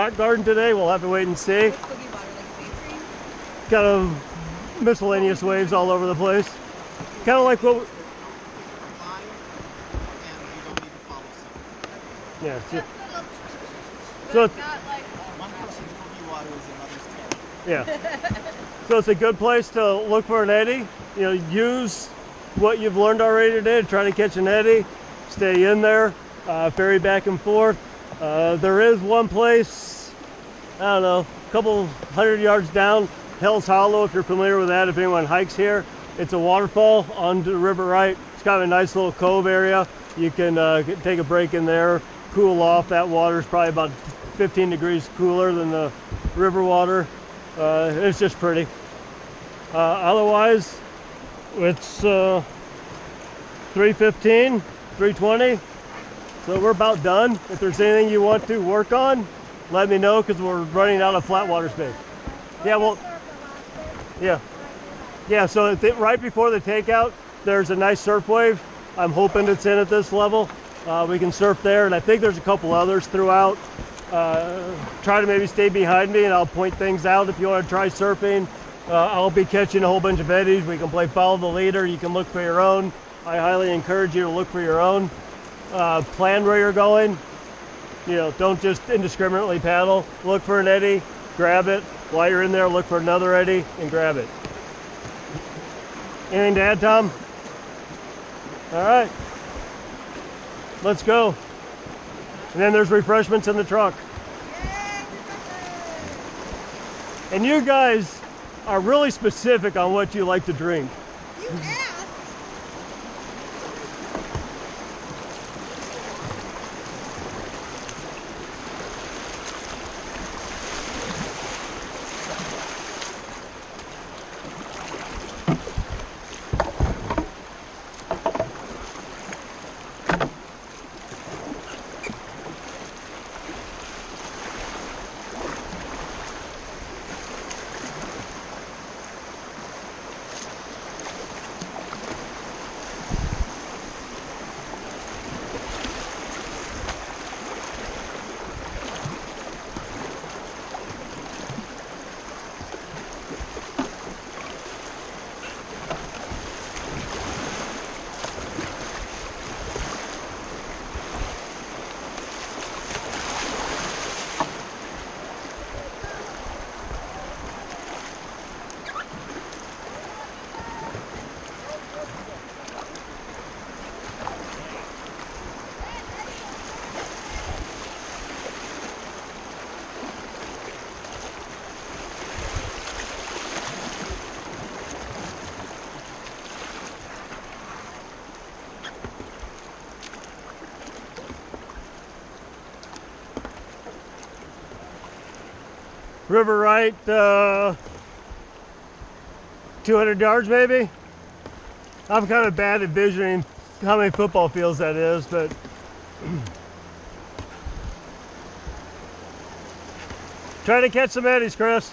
rock garden today. We'll have to wait and see. What's boogie water, like a stream? Kind of miscellaneous waves all over the place. Kind of like what... Yeah. So it's, one person's boogie water is another's yeah. So it's a good place to look for an eddy. You know, use what you've learned already today to try to catch an eddy. Stay in there, ferry back and forth. There is one place, I don't know, a couple 100 yards down, Hell's Hollow, if you're familiar with that, if anyone hikes here. It's a waterfall on the river right. It's kind of a nice little cove area. You can take a break in there, cool off. That water is probably about 15 degrees cooler than the river water. It's just pretty. Otherwise, it's 3:15, 3:20. So we're about done. If there's anything you want to work on, let me know because we're running out of flat water space. Yeah, well, yeah. Yeah, so right before the takeout, there's a nice surf wave. I'm hoping it's in at this level. We can surf there, and I think there's a couple others throughout. Try to maybe stay behind me and I'll point things out if you want to try surfing. I'll be catching a whole bunch of eddies. We can play follow the leader. You can look for your own. I highly encourage you to look for your own. Plan where you're going. You know, don't just indiscriminately paddle. Look for an eddy, grab it. While you're in there, look for another eddy and grab it. Anything to add, Tom? All right. Let's go. And then there's refreshments in the truck. And you guys are really specific on what you like to drink. River right, 200 yards maybe. I'm kind of bad at envisioning how many football fields that is, but try to catch some eddies, Chris.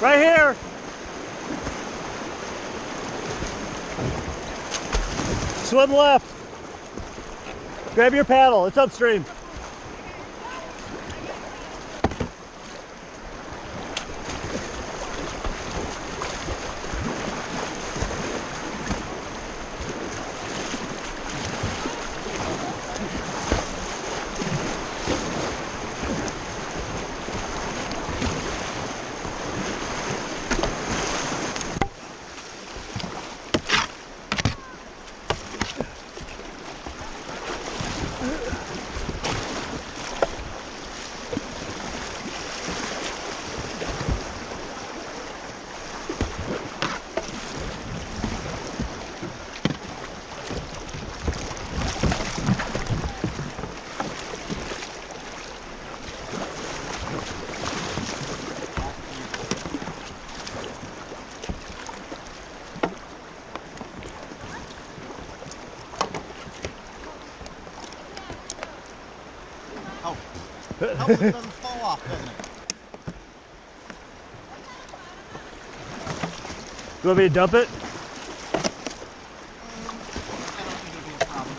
Right here. Swim left. Grab your paddle, it's upstream. Oh, helps if it doesn't fall off, doesn't it? You want me to dump it? I don't think it'll be a problem.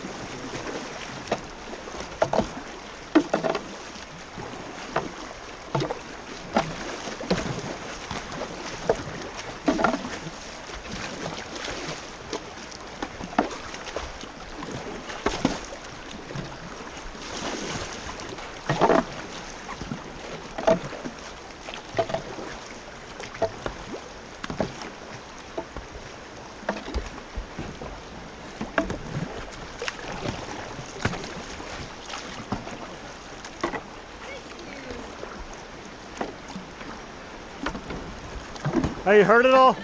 Oh, you heard it all?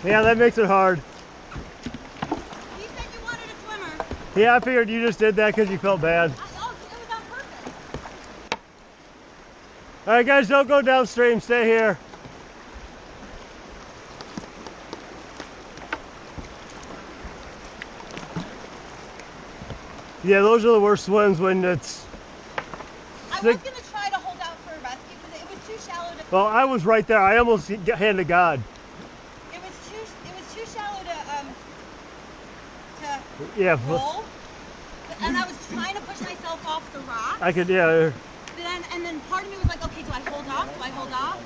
Yeah, that makes it hard. You said you wanted a swimmer. Yeah, I figured you just did that because you felt bad. Oh, it was on purpose. All right, guys, don't go downstream. Stay here. Yeah, those are the worst swims when it's... I was going to try to hold out for a rescue because it was too shallow to... Well, I was right there. I almost hand to God. It was too shallow to Yeah. roll. And I was trying to push myself off the rock. I could, yeah. And then part of me was like, okay, do I hold off? Do I hold off?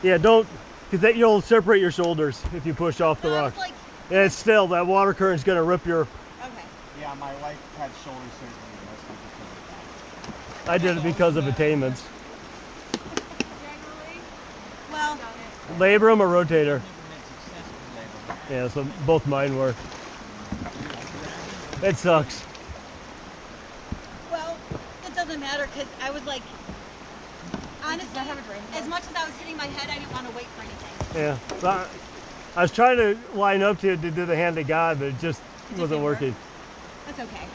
Yeah, don't, because you'll separate your shoulders if you push off the And I rock. was like, And it's still, that water current's going to rip your... okay. Yeah, my wife had shoulder surgery mostly because of that. I did it because of attainments. Well, Labrum or rotator? Yeah, so both mine were. It sucks. well, it doesn't matter because I was like, honestly, as much as I was hitting my head, I didn't want to wait for anything. Yeah. So I was trying to line up to do the hand to God, but it just wasn't didn't work? working. That's okay.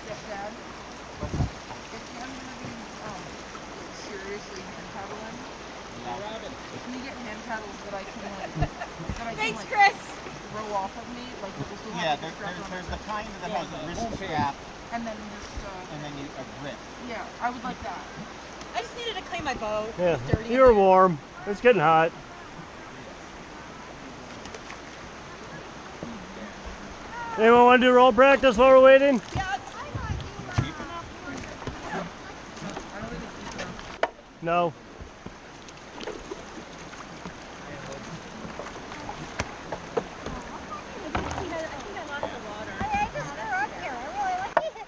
Stepdad, if I'm going to be seriously hand paddling, can you get hand paddles that I can Thanks, Chris. throw off of me? Like, just to Yeah, have a strap on there's my- the kind that has a wrist strap and then just, and then a grip. yeah, I would like that. I just needed to clean my boat. Yeah. It was dirty. You were warm. It's getting hot. Anyone want to do roll practice while we're waiting? Yeah, No. I just grew up here. I really like it.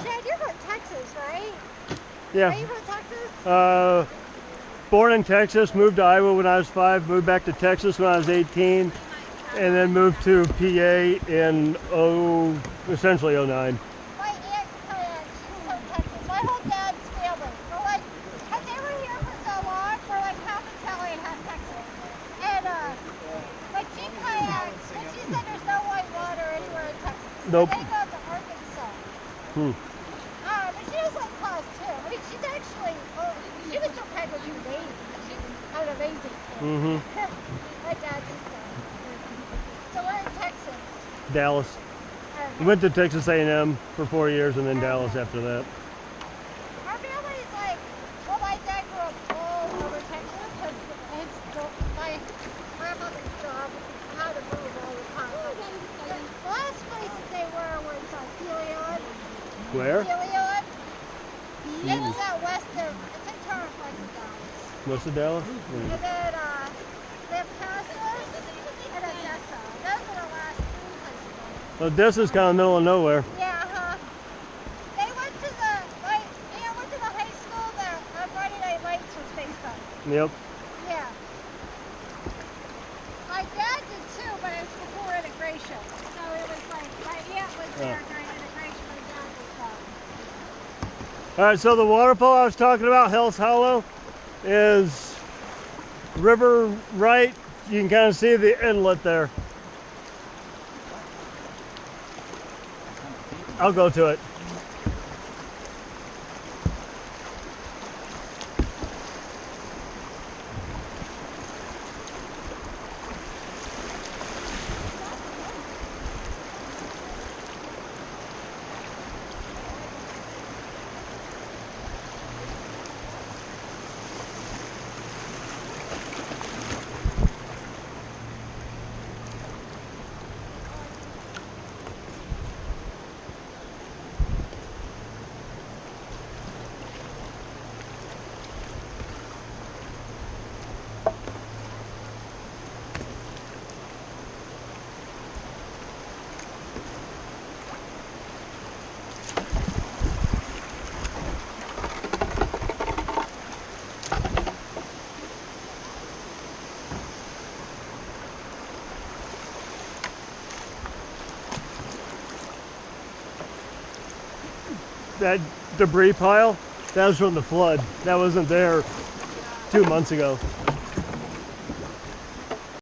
Chad, you're from Texas, right? Are Yeah. you from Texas? Born in Texas, moved to Iowa when I was 5, moved back to Texas when I was 18, and then moved to PA in essentially 09. My aunt, she's from Texas. My whole dad's family. We're like, because they were here for so long, we're like half Italian, half Texas. And like she kayaks, and she said there's no white water anywhere in Texas. Nope. They go to Arkansas. But she does like class too. I mean, she's actually, she was still pregnant when she was 80. She's an amazing kid. My dad's sister. So we're in Texas. Dallas. Went to Texas A&M for 4 years and then Dallas after that. Our family's like, well, my dad grew up all over Texas because my Where? Helion. It's west of, it's in Torrance, west of Dallas. West of Dallas? And then Lampasas and Odessa. Those are the last three places. Odessa's kind of middle of nowhere. Yeah, They went to the, went to the high school that Friday Night Lights was based on. Yep. Yeah. My dad did too, but it was before integration. So it was like, my aunt was there during integration, my dad was gone. All right, so the waterfall I was talking about, Hell's Hollow, is river right. You can kind of see the inlet there. I'll go to it. That debris pile, that was from the flood. That wasn't there 2 months ago.